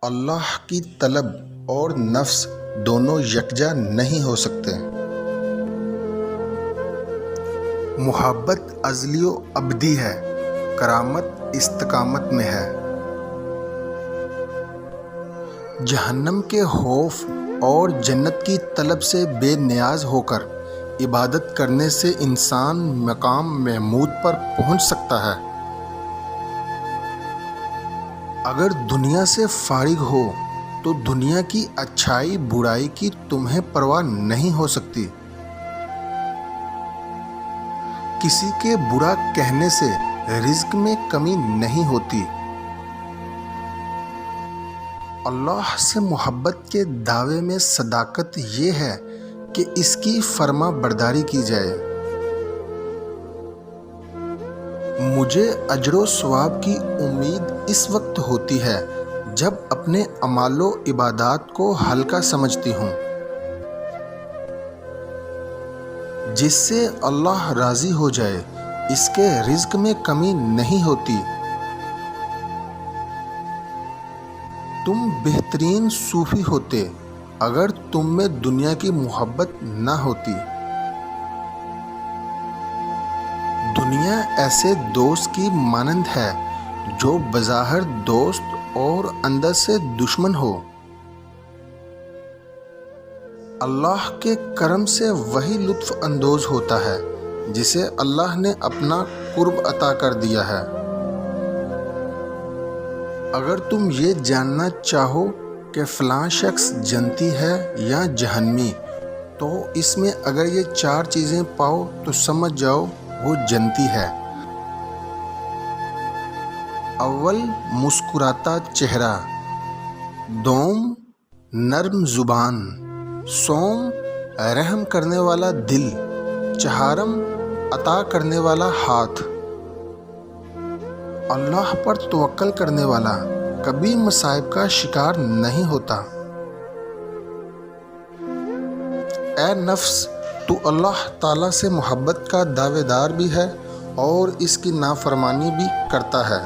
اللہ کی طلب اور نفس دونوں یکجا نہیں ہو سکتے۔ محبت ازلی و ابدی ہے، کرامت استقامت میں ہے۔ جہنم کے خوف اور جنت کی طلب سے بے نیاز ہو کر عبادت کرنے سے انسان مقام محمود پر پہنچ سکتا ہے۔ اگر دنیا سے فارغ ہو تو دنیا کی اچھائی برائی کی تمہیں پرواہ نہیں ہو سکتی۔ کسی کے برا کہنے سے رزق میں کمی نہیں ہوتی۔ اللہ سے محبت کے دعوے میں صداقت یہ ہے کہ اس کی فرما برداری کی جائے۔ مجھے اجر و ثواب کی امید اس وقت ہوتی ہے جب اپنے اعمال و عبادات کو ہلکا سمجھتی ہوں، جس سے اللہ راضی ہو جائے۔ اس کے رزق میں کمی نہیں ہوتی۔ تم بہترین صوفی ہوتے اگر تم میں دنیا کی محبت نہ ہوتی۔ دنیا ایسے دوست کی مانند ہے جو بظاہر دوست اور اندر سے دشمن ہو۔ اللہ کے کرم سے وہی لطف اندوز ہوتا ہے جسے اللہ نے اپنا قرب عطا کر دیا ہے۔ اگر تم یہ جاننا چاہو کہ فلاں شخص جنتی ہے یا جہنمی، تو اس میں اگر یہ 4 چیزیں پاؤ تو سمجھ جاؤ وہ جنتی ہے۔ اول، مسکراتا چہرہ، دوم، نرم زبان، سوم، رحم کرنے والا دل، چہارم، عطا کرنے والا ہاتھ۔ اللہ پر توکل کرنے والا کبھی مصائب کا شکار نہیں ہوتا۔ اے نفس، تو اللہ تعالیٰ سے محبت کا دعوے دار بھی ہے اور اس کی نافرمانی بھی کرتا ہے۔